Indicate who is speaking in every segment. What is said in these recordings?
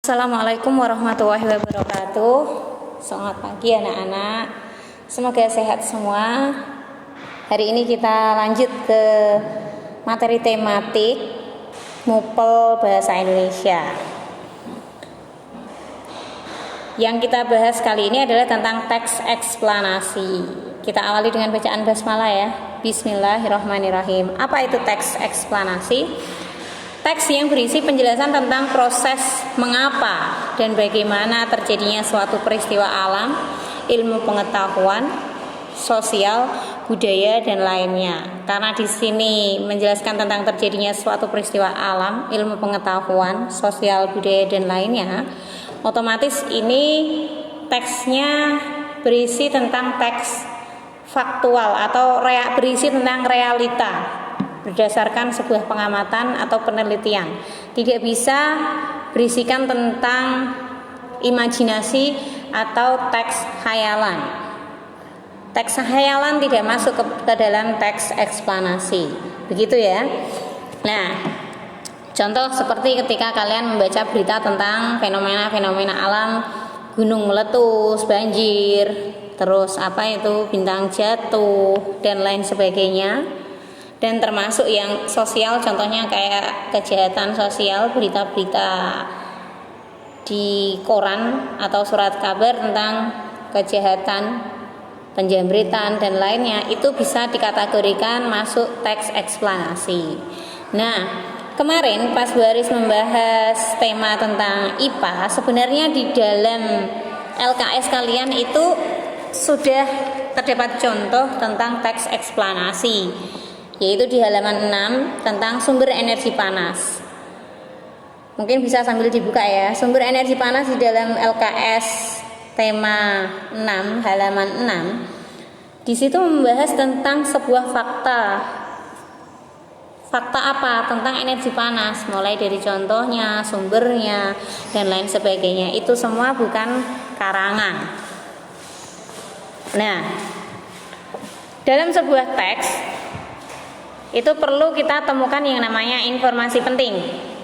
Speaker 1: Assalamualaikum warahmatullahi wabarakatuh. Selamat pagi anak-anak. Semoga sehat semua. Hari ini kita lanjut ke materi tematik MUPEL Bahasa Indonesia. Yang kita bahas kali ini adalah tentang teks eksplanasi. Kita awali dengan bacaan basmalah ya. Bismillahirrahmanirrahim. Apa itu teks eksplanasi? Teks yang berisi penjelasan tentang proses mengapa dan bagaimana terjadinya suatu peristiwa alam, ilmu pengetahuan, sosial, budaya, dan lainnya. Karena di sini menjelaskan tentang terjadinya suatu peristiwa alam, ilmu pengetahuan, sosial, budaya, dan lainnya, otomatis ini teksnya berisi tentang teks faktual atau berisi tentang realita berdasarkan sebuah pengamatan atau penelitian. Tidak bisa berisikan tentang imajinasi atau teks khayalan. Teks khayalan tidak masuk ke dalam teks eksplanasi. Begitu ya. Nah, contoh seperti ketika kalian membaca berita tentang fenomena-fenomena alam, gunung meletus, banjir, terus bintang jatuh dan lain sebagainya. Dan termasuk yang sosial, contohnya kayak kejahatan sosial, berita-berita di koran atau surat kabar tentang kejahatan, penjamretan dan lainnya, itu bisa dikategorikan masuk teks eksplanasi. Nah, kemarin pas Bu Aris membahas tema tentang IPA, sebenarnya di dalam LKS kalian itu sudah terdapat contoh tentang teks eksplanasi, yaitu di halaman 6 tentang sumber energi panas. Mungkin bisa sambil dibuka ya. Sumber energi panas di dalam LKS tema 6 halaman 6. Di situ membahas tentang sebuah fakta. Fakta apa? Tentang energi panas, mulai dari contohnya, sumbernya, dan lain sebagainya. Itu semua bukan karangan. Nah, dalam sebuah teks itu perlu kita temukan yang namanya informasi penting.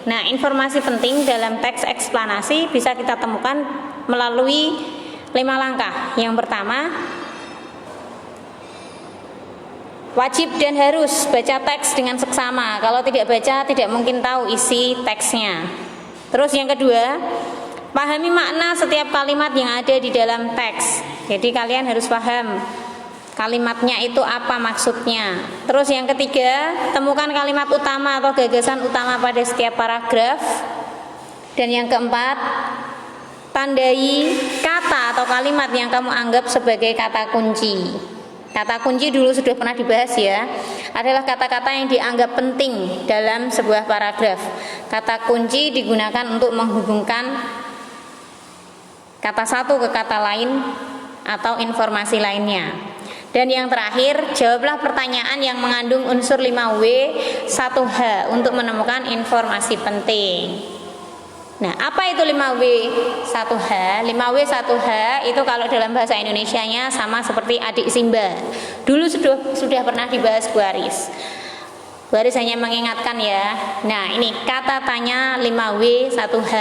Speaker 1: Nah, informasi penting dalam teks eksplanasi bisa kita temukan melalui 5 langkah. Yang pertama, wajib dan harus baca teks dengan seksama. Kalau tidak baca, tidak mungkin tahu isi teksnya. Terus yang kedua, pahami makna setiap kalimat yang ada di dalam teks. Jadi kalian harus paham kalimatnya itu apa maksudnya. Terus yang ketiga, temukan kalimat utama atau gagasan utama pada setiap paragraf. Dan yang keempat, tandai kata atau kalimat yang kamu anggap sebagai kata kunci. Kata kunci dulu sudah pernah dibahas ya, adalah kata-kata yang dianggap penting dalam sebuah paragraf. Kata kunci digunakan untuk menghubungkan kata satu ke kata lain atau informasi lainnya. Dan yang terakhir, jawablah pertanyaan yang mengandung unsur 5W 1H untuk menemukan informasi penting. Nah, apa itu 5W 1H? 5W 1H itu kalau dalam bahasa Indonesianya sama seperti adik Simba. Dulu sudah pernah dibahas Bu Aris. Bu Aris hanya mengingatkan ya. Nah, ini kata tanya 5W 1H.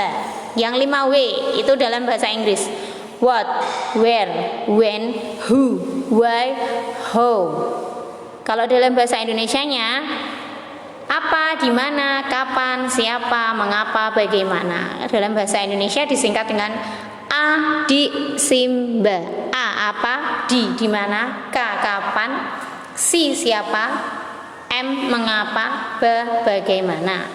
Speaker 1: Yang 5W itu dalam bahasa Inggris: what, where, when, who, why, how. Kalau dalam bahasa Indonesianya, apa, di mana, kapan, siapa, mengapa, bagaimana. Dalam bahasa Indonesia disingkat dengan adik Simba. A apa, di mana, k kapan, si siapa, m mengapa, bagaimana.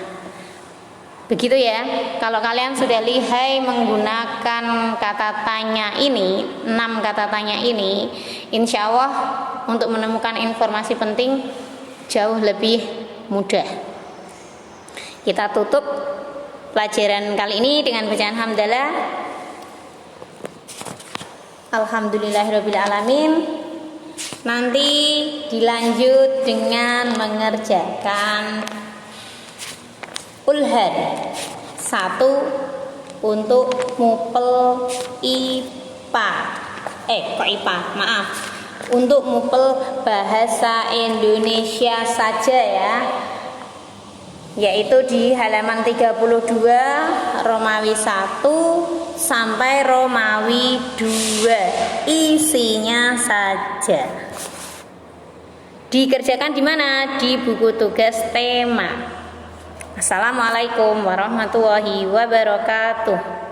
Speaker 1: Begitu ya. Kalau kalian sudah lihai menggunakan kata tanya ini, 6 kata tanya ini, insya Allah untuk menemukan informasi penting jauh lebih mudah. Kita tutup pelajaran kali ini dengan bacaan hamdalah. Alhamdulillahirabbil alamin. Nanti dilanjut dengan mengerjakan ulhad 1 untuk MUPEL IPA. Untuk MUPEL Bahasa Indonesia saja ya. Yaitu di halaman 32 Romawi 1 sampai Romawi 2. Isinya saja. Dikerjakan di mana? Di buku tugas tema. Assalamualaikum warahmatullahi wabarakatuh.